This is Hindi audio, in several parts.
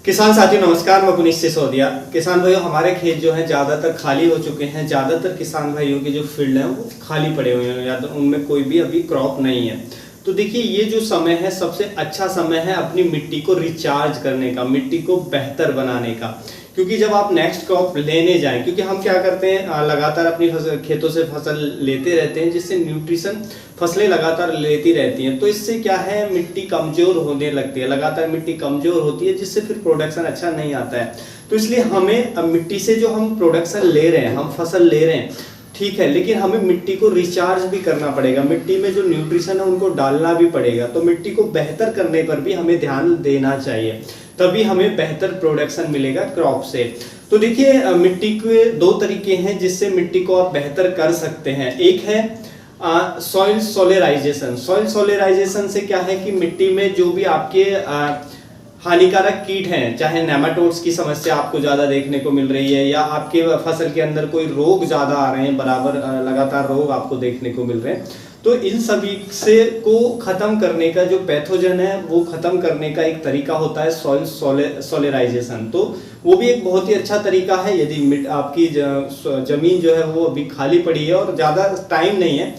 किसान साथियों नमस्कार, मैं पुनीत सिसोदिया। किसान भाइयों, हमारे खेत जो हैं ज़्यादातर खाली हो चुके हैं। ज़्यादातर किसान भाइयों के जो फील्ड हैं वो खाली पड़े हुए हैं या तो उनमें कोई भी अभी क्रॉप नहीं है। तो देखिए, ये जो समय है सबसे अच्छा समय है अपनी मिट्टी को रिचार्ज करने का, मिट्टी को बेहतर बनाने का। क्योंकि जब आप नेक्स्ट क्रॉप लेने जाएं, क्योंकि हम क्या करते हैं लगातार अपनी खेतों से फसल लेते रहते हैं, जिससे न्यूट्रिशन फसलें लगातार लेती रहती हैं। तो इससे क्या है, मिट्टी कमजोर होने लगती है, लगातार मिट्टी कमजोर होती है, जिससे फिर प्रोडक्शन अच्छा नहीं आता है। तो इसलिए हमें मिट्टी से जो हम प्रोडक्शन ले रहे हैं, हम फसल ले रहे हैं, ठीक है, लेकिन हमें मिट्टी को रिचार्ज भी करना पड़ेगा, मिट्टी में जो न्यूट्रिशन है उनको डालना भी पड़ेगा। तो मिट्टी को बेहतर करने पर भी हमें ध्यान देना चाहिए, तभी हमें बेहतर प्रोडक्शन मिलेगा क्रॉप से। तो देखिए, मिट्टी के दो तरीके हैं जिससे मिट्टी को आप बेहतर कर सकते हैं। एक है सॉइल सोलराइजेशन। सॉइल सोलराइजेशन से क्या है कि मिट्टी में जो भी आपके हानिकारक कीट हैं, चाहे नेमाटोड्स की समस्या आपको ज़्यादा देखने को मिल रही है या आपके फसल के अंदर कोई रोग ज़्यादा आ रहे हैं, बराबर लगातार रोग आपको देखने को मिल रहे हैं, तो इन सभी से को ख़त्म करने का जो पैथोजन है वो ख़त्म करने का एक तरीका होता है सॉइल सोलराइजेशन। तो वो भी एक बहुत ही अच्छा तरीका है। यदि आपकी ज़मीन जो है वो अभी खाली पड़ी है और ज़्यादा टाइम नहीं है,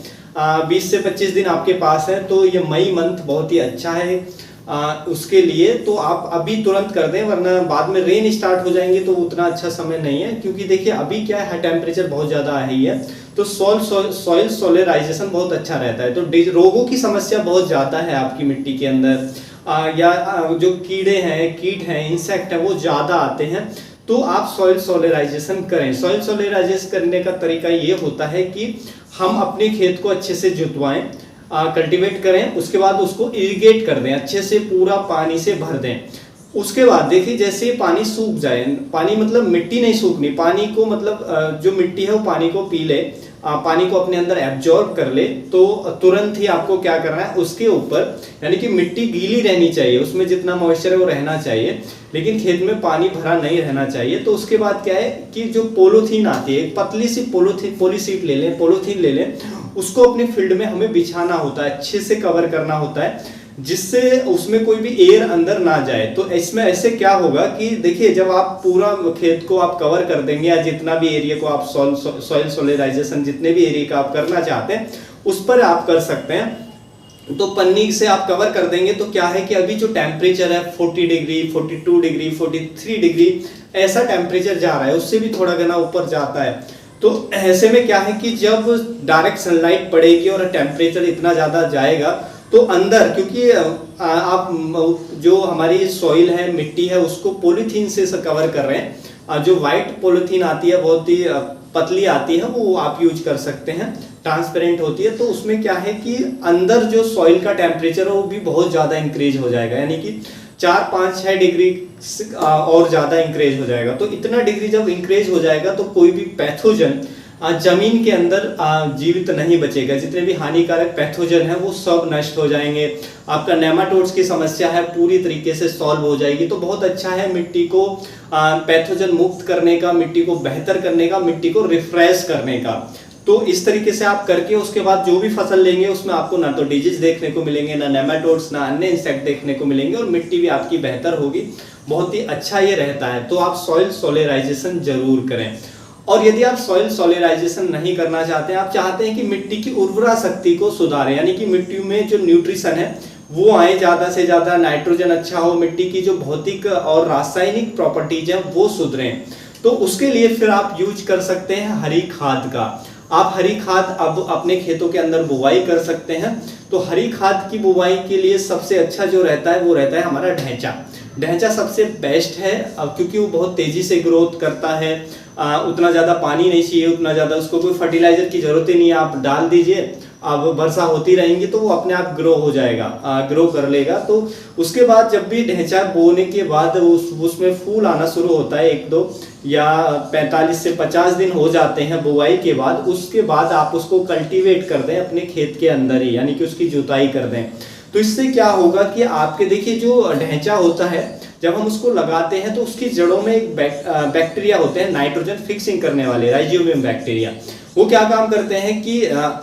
20 से 25 दिन आपके पास है, तो ये मई मंथ बहुत ही अच्छा है उसके लिए। तो आप अभी तुरंत कर दें, वरना बाद में रेन स्टार्ट हो जाएंगे तो उतना अच्छा समय नहीं है। क्योंकि देखिए, अभी क्या है, टेम्परेचर बहुत ज़्यादा है ही है, तो सॉइल सोलराइजेशन बहुत अच्छा रहता है। तो रोगों की समस्या बहुत ज़्यादा है आपकी मिट्टी के अंदर, या जो कीड़े हैं, कीट हैं, इंसेक्ट हैं, वो ज़्यादा आते हैं, तो आप सॉइल सोलराइजेशन करें। सॉइल सोलराइजेशन करने का तरीका ये होता है कि हम अपने खेत को अच्छे से जुतवाएं, कल्टीवेट करें, उसके बाद उसको इरिगेट कर दें, अच्छे से पूरा पानी से भर दें। उसके बाद देखिए, जैसे पानी सूख जाए, पानी मतलब मिट्टी नहीं सूखनी, पानी को मतलब जो मिट्टी है वो पानी को पी ले, पानी को अपने अंदर एब्जॉर्ब कर ले, तो तुरंत ही आपको क्या करना है, उसके ऊपर, यानी कि मिट्टी गीली रहनी चाहिए, उसमें जितना मॉइस्चर है वो रहना चाहिए, लेकिन खेत में पानी भरा नहीं रहना चाहिए। तो उसके बाद क्या है कि जो पोलोथीन आती है, पतली सी पोलीसीट ले लें, पोलोथीन ले लें, उसको अपने फील्ड में हमें बिछाना होता है, अच्छे से कवर करना होता है, जिससे उसमें कोई भी एयर अंदर ना जाए। तो इसमें ऐसे क्या होगा कि देखिए, जब आप पूरा खेत को आप कवर कर देंगे, या जितना भी एरिया को आप सॉइल सोलराइजेशन जितने भी एरिया का आप करना चाहते हैं उस पर आप कर सकते हैं। तो पन्नी से आप कवर कर देंगे तो क्या है कि अभी जो टेम्परेचर है 40 डिग्री, 42 डिग्री, 43 डिग्री ऐसा टेम्परेचर जा रहा है, उससे भी थोड़ा घना ऊपर जाता है। तो ऐसे में क्या है कि जब डायरेक्ट सनलाइट पड़ेगी और टेम्परेचर इतना ज़्यादा जाएगा, तो अंदर, क्योंकि आप जो हमारी सॉइल है, मिट्टी है, उसको पॉलीथीन से कवर कर रहे हैं। जो वाइट पॉलीथीन आती है, बहुत ही पतली आती है, वो आप यूज कर सकते हैं, ट्रांसपेरेंट होती है। तो उसमें क्या है कि अंदर जो सॉइल का टेम्परेचर है वो भी बहुत ज़्यादा इंक्रीज हो जाएगा, यानी कि 4, 5, 6 डिग्री और ज़्यादा इंक्रीज हो जाएगा। तो इतना डिग्री जब इंक्रीज हो जाएगा तो कोई भी पैथोजन जमीन के अंदर जीवित नहीं बचेगा, जितने भी हानिकारक पैथोजन है वो सब नष्ट हो जाएंगे। आपका नेमाटोड्स की समस्या है पूरी तरीके से सॉल्व हो जाएगी। तो बहुत अच्छा है मिट्टी को पैथोजन मुक्त करने का, मिट्टी को बेहतर करने का, मिट्टी को रिफ्रेश करने का। तो इस तरीके से आप करके उसके बाद जो भी फसल लेंगे उसमें आपको ना तो डिजीज देखने को मिलेंगे, ना नेमाटोड्स, ना अन्य इंसेक्ट देखने को मिलेंगे, और मिट्टी भी आपकी बेहतर होगी। बहुत ही अच्छा ये रहता है। तो आप सॉइल सोलराइजेशन जरूर करें। और यदि आप सॉइल सोलराइजेशन नहीं करना चाहते हैं, आप चाहते हैं कि मिट्टी की उर्वरा शक्ति को सुधारें, यानी कि मिट्टी में जो न्यूट्रिशन है वो आए, ज़्यादा से ज़्यादा नाइट्रोजन अच्छा हो, मिट्टी की जो भौतिक और रासायनिक प्रॉपर्टीज हैं वो सुधरें, तो उसके लिए फिर आप यूज कर सकते हैं हरी खाद का। आप हरी खाद अब अपने खेतों के अंदर बुवाई कर सकते हैं। तो हरी खाद की बुवाई के लिए सबसे अच्छा जो रहता है वो रहता है हमारा ढैंचा। ढैंचा सबसे बेस्ट है, क्योंकि वो बहुत तेजी से ग्रोथ करता है, उतना ज़्यादा पानी नहीं चाहिए, उतना ज़्यादा उसको कोई फर्टिलाइजर की जरूरत ही नहीं है, आप डाल दीजिए, अब वर्षा होती रहेंगी तो वो अपने आप ग्रो हो जाएगा, ग्रो कर लेगा। तो उसके बाद जब भी ढैंचा बोने के बाद उसमें फूल आना शुरू होता है, 1, 2 या 45 से 50 दिन हो जाते हैं बुआई के बाद, उसके बाद आप उसको कल्टीवेट कर दें अपने खेत के अंदर ही, यानी कि उसकी जुताई कर दें। तो इससे क्या होगा कि आपके देखिए, जो ढैंचा होता है जब हम उसको लगाते हैं तो उसकी जड़ों में एक बैक्टीरिया होते हैं, नाइट्रोजन फिक्सिंग करने वाले राइजोबियम बैक्टीरिया। वो क्या काम करते हैं कि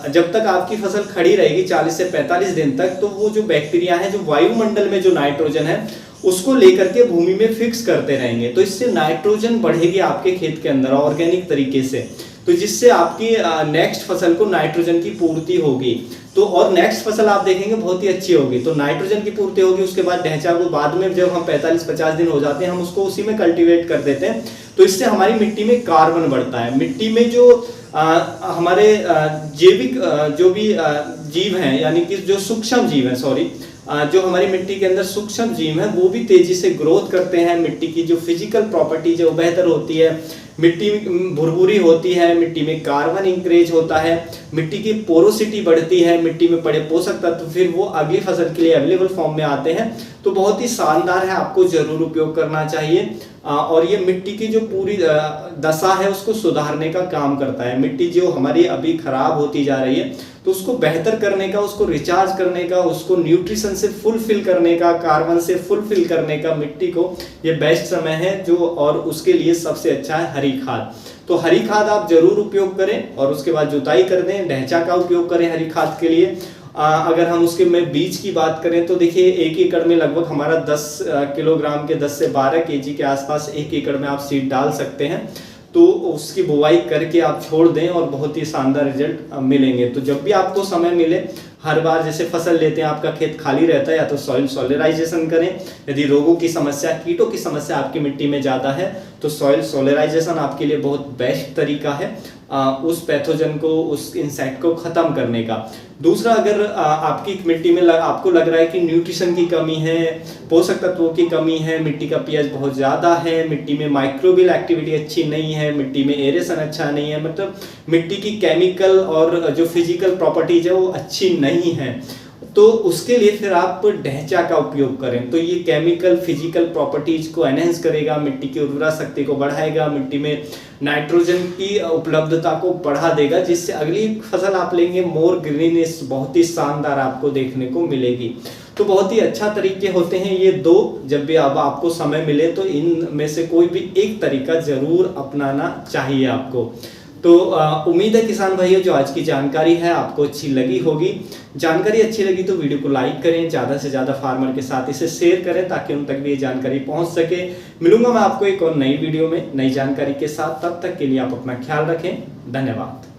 जब तक आपकी फसल खड़ी रहेगी 40 से 45 दिन तक, तो वो जो बैक्टीरिया है, जो वायुमंडल में जो नाइट्रोजन है उसको लेकर के भूमि में फिक्स करते रहेंगे, तो इससे नाइट्रोजन बढ़ेगी आपके खेत के अंदर ऑर्गेनिक तरीके से, तो जिससे आपकी नेक्स्ट फसल को नाइट्रोजन की पूर्ति होगी। तो और नेक्स्ट फसल आप देखेंगे बहुत ही अच्छी होगी। तो नाइट्रोजन की पूर्ति होगी, उसके बाद ढैंचा को बाद में जब हम 45-50 दिन हो जाते हैं हम उसको उसी में कल्टीवेट कर देते हैं, तो इससे हमारी मिट्टी में कार्बन बढ़ता है। मिट्टी में जो हमारे जैविक जो भी जीव हैं, यानी कि जो सूक्ष्म जीव हैं, जो हमारी मिट्टी के अंदर सूक्ष्म जीव हैं वो भी तेजी से ग्रोथ करते हैं। मिट्टी की जो फिजिकल प्रॉपर्टीज है वो बेहतर होती है, मिट्टी भुरभुरी होती है, मिट्टी में कार्बन इंक्रीज होता है, मिट्टी की पोरोसिटी बढ़ती है, मिट्टी में पड़े पोषक तत्व फिर वो अगली फसल के लिए अवेलेबल फॉर्म में आते हैं। तो बहुत ही शानदार है, आपको जरूर उपयोग करना चाहिए। और ये मिट्टी की जो पूरी दशा है उसको सुधारने का काम करता है। मिट्टी जो हमारी अभी खराब होती जा रही है तो उसको बेहतर करने का, उसको रिचार्ज करने का, उसको न्यूट्रिशन से फुलफिल करने का, कार्बन से फुलफिल करने का मिट्टी को ये बेस्ट समय है जो, और उसके लिए सबसे अच्छा है हरी खाद। तो हरी खाद आप जरूर उपयोग करें और उसके बाद जुताई कर दें, ढैंचा का उपयोग करें हरी खाद के लिए। अगर हम उसके में बीज की बात करें तो देखिए 1 एकड़ में लगभग हमारा 10 किलोग्राम के 10 से 12 केजी के आसपास 1 एकड़ में आप सीड डाल सकते हैं। तो उसकी बुवाई करके आप छोड़ दें और बहुत ही शानदार रिजल्ट मिलेंगे। तो जब भी आपको समय मिले, हर बार जैसे फसल लेते हैं आपका खेत खाली रहता है, या तो सॉइल सोलराइजेशन करें। यदि रोगों की समस्या, कीटों की समस्या आपकी मिट्टी में ज़्यादा है तो सॉइल सोलराइजेशन आपके लिए बहुत बेस्ट तरीका है उस पैथोजन को, उस इंसेक्ट को ख़त्म करने का। दूसरा, अगर आपकी मिट्टी में आपको लग रहा है कि न्यूट्रिशन की कमी है, पोषक तत्वों की कमी है, मिट्टी का पीएच बहुत ज़्यादा है, मिट्टी में माइक्रोबियल एक्टिविटी अच्छी नहीं है, मिट्टी में एरेशन अच्छा नहीं है, मतलब मिट्टी की केमिकल और जो फिजिकल प्रॉपर्टीज है वो अच्छी नहीं है, तो उसके लिए फिर आप ढैंचा का उपयोग करें। तो ये केमिकल फिजिकल प्रॉपर्टीज को एनहेंस करेगा, मिट्टी की उर्वरा शक्ति को बढ़ाएगा, मिट्टी में नाइट्रोजन की उपलब्धता को बढ़ा देगा, जिससे अगली फसल आप लेंगे मोर ग्रीनिश बहुत ही शानदार आपको देखने को मिलेगी। तो बहुत ही अच्छा तरीके होते हैं ये दो। जब भी अब आपको समय मिले तो इन में से कोई भी एक तरीका जरूर अपनाना चाहिए आपको। तो उम्मीद है किसान भाइयों जो आज की जानकारी है आपको अच्छी लगी होगी। जानकारी अच्छी लगी तो वीडियो को लाइक करें, ज़्यादा से ज़्यादा फार्मर के साथ इसे शेयर करें ताकि उन तक भी ये जानकारी पहुंच सके। मिलूंगा मैं आपको एक और नई वीडियो में नई जानकारी के साथ, तब तक के लिए आप अपना ख्याल रखें। धन्यवाद।